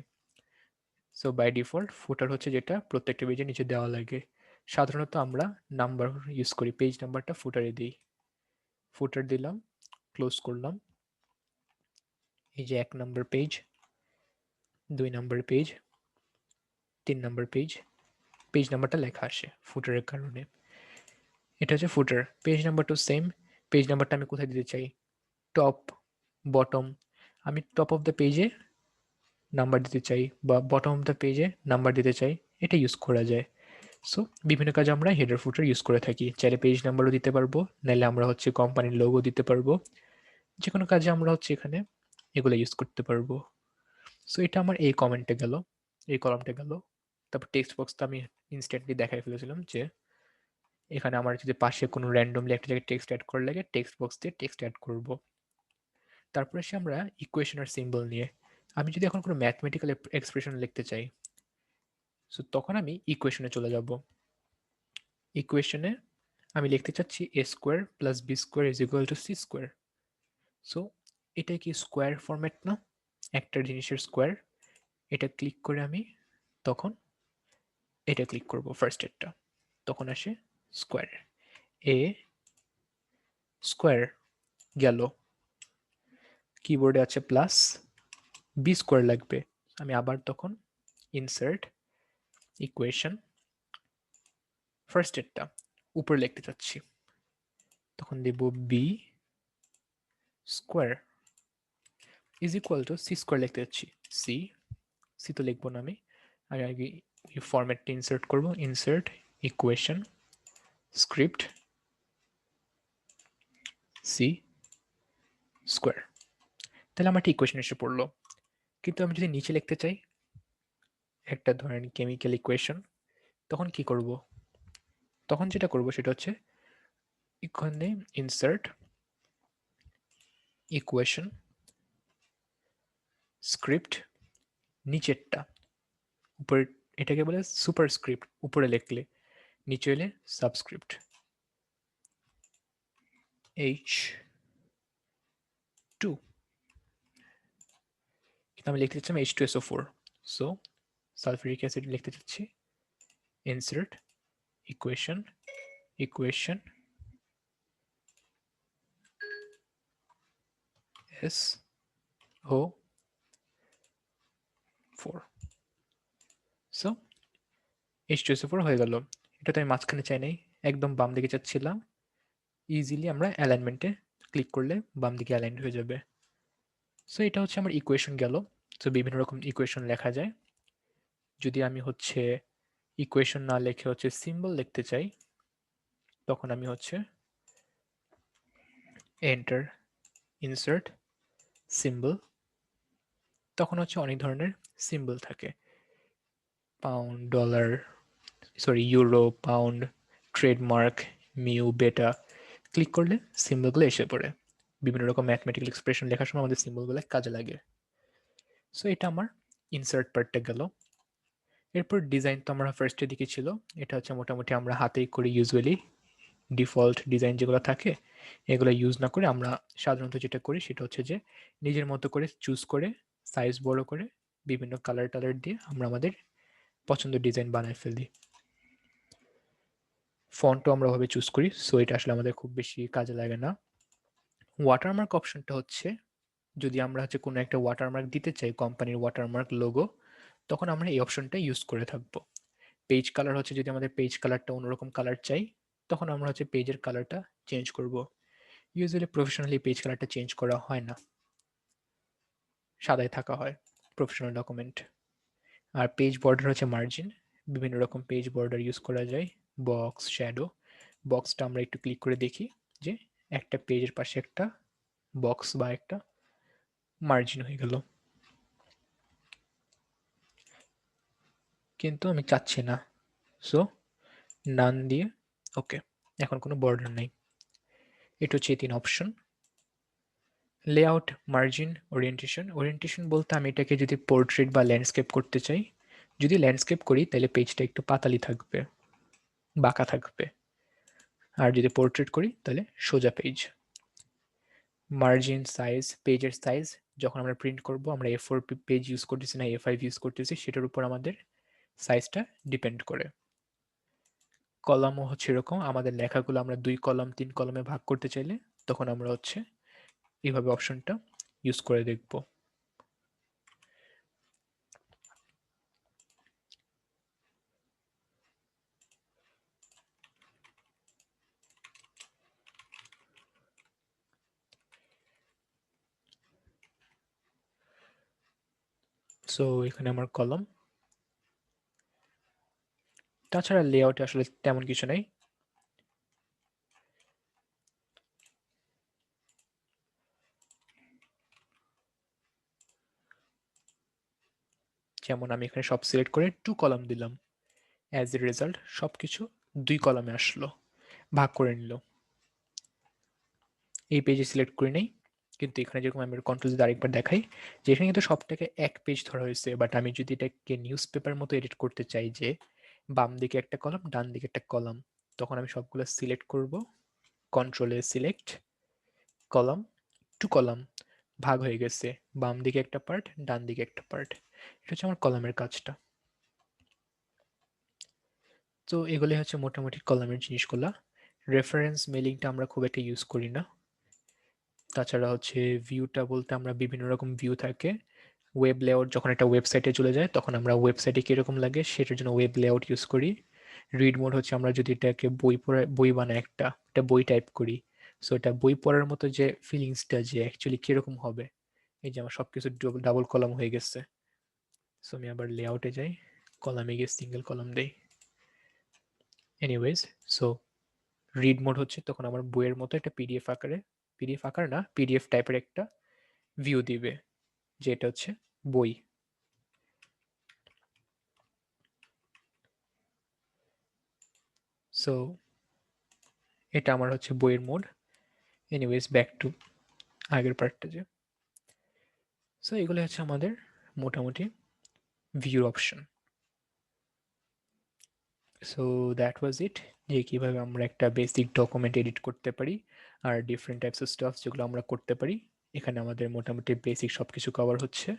সো বাই ডিফল্ট ফুটার হচ্ছে যেটা প্রত্যেকটা পেজের নিচে দেওয়া লাগে। সাধারণত আমরা নাম্বার ইউজ করি, পেজ নাম্বারটা ফুটারে দিই। ফুটার দিলাম, ক্লোজ করলাম। এই যে 1 নম্বর পেজ, 2 নম্বর পেজ, 3 নম্বর পেজ, পেজ নাম্বারটা লেখা আসে ফুটারের কারণে। এটা হচ্ছে ফুটার। পেজ নাম্বারটাও সেম, পেজ নাম্বারটা আমি কোথায় দিতে চাই, টপ, বটম। আমি টপ অফ দ্য পেজে নাম্বার দিতে চাই বা বটম অফ দ্য পেজে নাম্বার দিতে চাই, এটা ইউজ করা যায়। সো বিভিন্ন কাজে আমরা হেডার ফুটার ইউজ করে থাকি। চাইলে পেজ নাম্বারও দিতে পারবো, নাহলে আমরা হচ্ছে কোম্পানির লোগো দিতে পারবো, যে কোনো কাজে আমরা হচ্ছে এখানে এগুলো ইউজ করতে পারবো। সো এটা আমার এই কমেন্টে গেল, এই কলামটা গেল। তারপর টেক্সট বক্সটা আমি ইনস্ট্যান্টলি দেখাই ফেলেছিলাম যে এখানে আমার যদি পাশে কোনো র্যান্ডমলি একটা জায়গায় টেক্সট অ্যাড করা লাগে, টেক্সট বক্স দিয়ে টেক্সট অ্যাড করব। তারপরে আসি আমরা ইকুয়েশন আর সিম্বল নিয়ে। আমি যদি এখন কোনো ম্যাথমেটিক্যাল এক্সপ্রেশন লিখতে চাই, সো তখন আমি ইকুয়েশনে চলে যাব। ইকুয়েশনে আমি লিখতে চাচ্ছি a square plus B square is equal to C square. So এটা কি স্কোয়ার ফরম্যাট না, একটা জিনিসের স্কোয়ার। এটা ক্লিক করে আমি তখন এটা ক্লিক করব ফার্স্ট এরটা, তখন আসে স্কোয়ার। এ স্কোয়ার গেল, কিবোর্ডে আছে প্লাস, বি স্কোয়ার লাগবে। আমি আবার তখন ইনসার্ট ইকুয়েশন, ফার্স্ট এরটা উপরে লিখতে চাচ্ছি, তখন দেব B square is equal to C square লিখতে যাচ্ছি। সি, সি তো লিখবো না আমি, আমি আগে ফরম্যাটটা ইনসার্ট করব। Insert equation script C square, তাহলে আমার একটা ইকুয়েশন এসে পড়লো। কিন্তু আমি যদি নিচে লিখতে চাই একটা ধরেন কেমিক্যাল ইকুয়েশন, তখন কি করব? তখন যেটা করব সেটা হচ্ছে এখানে ইনসার্ট ইকুয়েশন স্ক্রিপ্ট, নিচেরটা উপরে, এটাকে বলে সুপারস্ক্রিপ্ট, উপরে লিখলে, নিচে এলে সাবস্ক্রিপ্ট H2, কিন্তু আমি লিখতে চাচ্ছি H2SO4, সো সালফিউরিক অ্যাসিড লিখতে চাচ্ছি insert equation equation SO4, so H2SO4 হয়ে গেল। এটা তো আমি মাঝখানে চাই নাই, একদম বাম দিকে চাচ্ছিলাম। ইজিলি আমরা অ্যালাইনমেন্টে ক্লিক করলে বাম দিকে অ্যালাইন হয়ে যাবে। সো এটা হচ্ছে আমার ইকুয়েশন গেল। সো বিভিন্ন রকম ইকুয়েশন লেখা যায়। যদি আমি হচ্ছে ইকুয়েশন না লিখে হচ্ছে সিম্বল লিখতে চাই, তখন আমি হচ্ছে এন্টার ইনসার্ট সিম্বল, তখন হচ্ছে অনেক ধরনের সিম্বল থাকে, pound, dollar, sorry euro, pound, trademark, mu, বেটা। ক্লিক করলে সিম্বলগুলো এসে পড়ে। বিভিন্ন রকম ম্যাথমেটিক্যাল এক্সপ্রেশন লেখার সময় আমাদের সিম্বলগুলো কাজে লাগে। সো এটা আমার ইনসার্ট পার্টটা গেল। এরপর ডিজাইন তো আমরা ফার্স্টের দিকে ছিল, এটা হচ্ছে মোটামুটি আমরা হাতেই করি ইউজুয়ালি। ডিফল্ট ডিজাইন যেগুলো থাকে এগুলো ইউজ না করে আমরা সাধারণত যেটা করি সেটা হচ্ছে যে নিজের মতো করে চুজ করে সাইজ বড় করে বিভিন্ন কালার টালার দিয়ে আমরা আমাদের পছন্দের ডিজাইন বানায় ফেলি। ফন্টও আমরা ওভাবে চুজ করি, সো এটা আসলে আমাদের খুব বেশি কাজে লাগে না। ওয়াটারমার্ক অপশনটা হচ্ছে যদি আমরা হচ্ছে কোনো একটা ওয়াটারমার্ক দিতে চাই, কোম্পানির ওয়াটারমার্ক লোগো, তখন আমরা এই অপশনটা ইউজ করে থাকবো। পেজ কালার হচ্ছে যদি আমাদের পেজ কালারটা অন্যরকম কালার চাই, তখন আমরা হচ্ছে পেজের কালারটা চেঞ্জ করব। ইউজুয়ালি প্রফেশনালি পেজ কালারটা চেঞ্জ করা হয় না, সাদায় থাকা হয় প্রফেশনাল ডকুমেন্ট। আর পেজ বর্ডার হচ্ছে মার্জিন, বিভিন্ন রকম পেজ বর্ডার ইউজ করা যায়। বক্স, শ্যাডো, বক্সটা আমরা একটু ক্লিক করে দেখি যে একটা পেজের পাশে একটা বক্স বা একটা মার্জিন হয়ে গেল, কিন্তু আমি চাচ্ছি না, সো নান দিয়ে ওকে, এখন কোনো বর্ডার নেই। এটা হচ্ছে 3 option. Layout, margin, orientation. Orientation বলতে আমি এটাকে যদি পোর্ট্রেট বা ল্যান্ডস্কেপ করতে চাই, যদি ল্যান্ডস্কেপ করি তাহলে পেজটা একটু পাতালি থাকবে, বাঁকা থাকবে। আর যদি পোর্ট্রেট করি তাহলে সোজা পেজ। মার্জিন, সাইজ, পেজের সাইজ যখন আমরা প্রিন্ট করব আমরা A4 পেজ ইউজ করতেছি না A5 ইউজ করতেছি সেটার উপর আমাদের সাইজটা ডিপেন্ড করে। কলামও হচ্ছে এরকম, আমাদের লেখাগুলো আমরা 2 কলাম 3 কলামে ভাগ করতে চাইলে তখন আমরা হচ্ছে এইভাবে অপশনটা ইউজ করে দেখব। সো এখানে আমার কলম, তাছাড়া লেআউটে আসলে তেমন কিছু নেই। যেমন আমি এখানে সব সিলেক্ট করে 2 কলাম দিলাম, অ্যাজ এ রেজাল্ট সবকিছু 2 কলামে আসলো, ভাগ করে নিল। এই পেজে সিলেক্ট করে নেই, কিন্তু এখানে যেরকম আমি কন্ট্রোল যদি আরেকবার দেখাই, যে এখানে কিন্তু সবটাকে এক পেজ ধরা হয়েছে, বাট আমি যদি এটাকে নিউজ পেপার মতো এডিট করতে চাই, যে বাম দিকে একটা কলাম, ডান দিকে একটা কলাম, তখন আমি সবগুলো সিলেক্ট করব, কন্ট্রোলে সিলেক্ট, কলাম, 2 কলাম, ভাগ হয়ে গেছে, বাম দিকে একটা পার্ট, ডান দিকে একটা পার্ট। এটা হচ্ছে আমার কলামের কাজটা। তো এগুলোই হচ্ছে মোটামুটি কলামের জিনিসগুলা। রেফারেন্স মেলিংটা আমরা খুব একটা ইউজ করি না। তাছাড়া হচ্ছে ভিউটা বলতে আমরা বিভিন্ন রকম ভিউ থাকে। ওয়েব লেআউট যখন একটা ওয়েবসাইটে চলে যায়, তখন আমরা ওয়েবসাইটে কীরকম লাগে সেটার জন্য ওয়েব লেআউট ইউজ করি। রিড মোড হচ্ছে আমরা যদি এটাকে বই বানায় একটা বই টাইপ করি, সো এটা বই পড়ার মতো যে ফিলিংসটা, যে অ্যাকচুয়ালি কীরকম হবে। এই যে আমার সব কিছু ডাবল কলাম হয়ে গেছে। সো আমি আবার লেআউটে যাই, কলামে গিয়ে সিঙ্গেল কলাম দেই। এনিওয়েজ, সো রিড মোড হচ্ছে তখন আমার বইয়ের মতো একটা পিডিএফ আকার না, পিডিএফ টাইপের একটা ভিউ দিবে, যেটা হচ্ছে বই। সো এটা আমার হচ্ছে বইয়ের মোড। এনিওয়েজ, ব্যাক টু আগের পার্টটা যে। সো এগুলো হচ্ছে আমাদের মোটামুটি view option. So that was it, যে কীভাবে আমরা একটা বেসিক ডকুমেন্ট এডিট করতে পারি আর ডিফারেন্ট টাইপস অফ স্টাফ যেগুলো আমরা করতে পারি। এখানে আমাদের মোটামুটি বেসিক সব কিছু কভার হচ্ছে।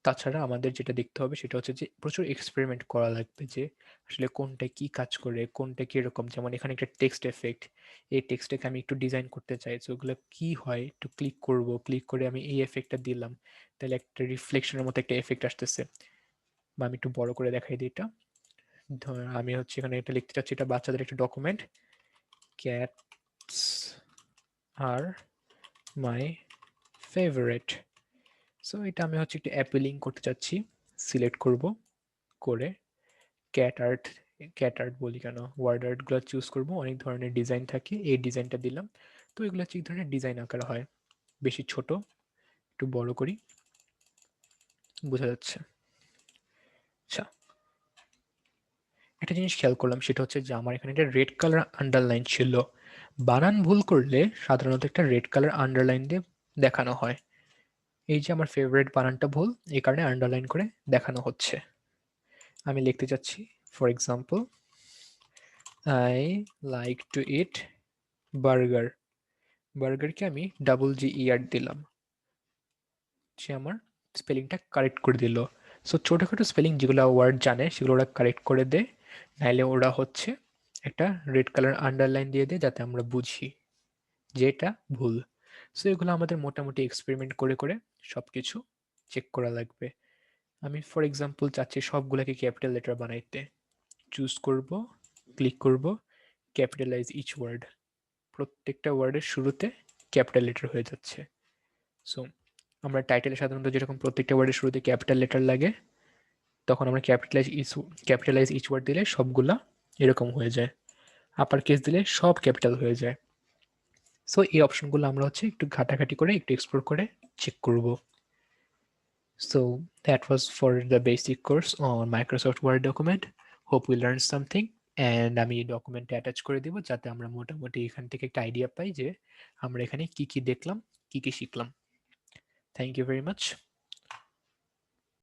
তাছাড়া আমাদের যেটা দেখতে হবে সেটা হচ্ছে যে প্রচুর এক্সপেরিমেন্ট করা লাগবে, যে আসলে কোনটা কি কাজ করে, কোনটা কীরকম। যেমন এখানে একটা টেক্সট এফেক্ট, এই টেক্সটটাকে আমি একটু ডিজাইন করতে চাই, তো ওগুলো কী হয়, একটু ক্লিক করব, ক্লিক করে আমি এই এফেক্টটা দিলাম, তাহলে একটা রিফ্লেকশনের মতো একটা এফেক্ট আসতেছে। বা আমি একটু বড় করে দেখাই দিই এটা। ধর আমি হচ্ছে এখানে এটা লিখতে চাচ্ছি, এটা বাচ্চাদের একটা ডকুমেন্ট, ক্যাটস আর মাই ফেভারিট। সো এটা আমি হচ্ছে একটু অ্যাপিলিং করতে চাচ্ছি, সিলেক্ট করব, করে ক্যাট আর্ট বলি কেন, ওয়ার্ড আর্টগুলো চুজ করব। অনেক ধরনের ডিজাইন থাকে, এই ডিজাইনটা দিলাম। তো এগুলো হচ্ছে এক ধরনের ডিজাইন আকার হয়, বেশি ছোট, একটু বড় করি, বোঝা যাচ্ছে। আচ্ছা, একটা জিনিস খেয়াল করলাম, সেটা হচ্ছে যে আমার এখানে একটা রেড কালার আন্ডারলাইন ছিল। বানান ভুল করলে সাধারণত একটা রেড কালার আন্ডারলাইন দিয়ে দেখানো হয়। এই যে আমার ফেভারিট বানানটা ভুল, এই কারণে আন্ডারলাইন করে দেখানো হচ্ছে। আমি লিখতে চাচ্ছি, for example, I like to eat burger. বার্গারকে আমি GER দিলাম, সে আমার স্পেলিংটা কারেক্ট করে দিল। সো ছোটোখাটো স্পেলিং যেগুলো ওয়ার্ড জানে সেগুলো ওরা কারেক্ট করে দেয়, নাহলে ওরা হচ্ছে একটা রেড কালার আন্ডারলাইন দিয়ে দেয়, যাতে আমরা বুঝি যে এটা ভুল। সো এগুলো আমাদের মোটামুটি এক্সপেরিমেন্ট করে করে সব কিছু চেক করা লাগবে। আমি ফর এক্সাম্পল চাচ্ছি সবগুলোকে ক্যাপিটাল লেটার বানাইতে, চুজ করব, ক্লিক করব, ক্যাপিটালাইজ ইচ ওয়ার্ড, প্রত্যেকটা ওয়ার্ডের শুরুতে ক্যাপিটাল লেটার হয়ে যাচ্ছে। সো আমরা টাইটেলে সাধারণত যেরকম প্রত্যেকটা ওয়ার্ডের শুরুতে ক্যাপিটাল লেটার লাগে, তখন আমরা ক্যাপিটালাইজ ইচ ওয়ার্ড দিলে সবগুলা এরকম হয়ে যায়, আপার কেস দিলে সব ক্যাপিটাল হয়ে যায়। সো এই অপশনগুলো আমরা হচ্ছে একটু ঘাটাঘাটি করে একটু এক্সপ্লোর করে চেক করব। So that was for the basic course on Microsoft Word document. Hope we learn something. And আমি এই ডকুমেন্টে অ্যাটাচ করে দিব, যাতে আমরা মোটামুটি এখান থেকে একটা আইডিয়া পাই যে আমরা এখানে কি কি দেখলাম, কি কি শিখলাম। Thank you very much.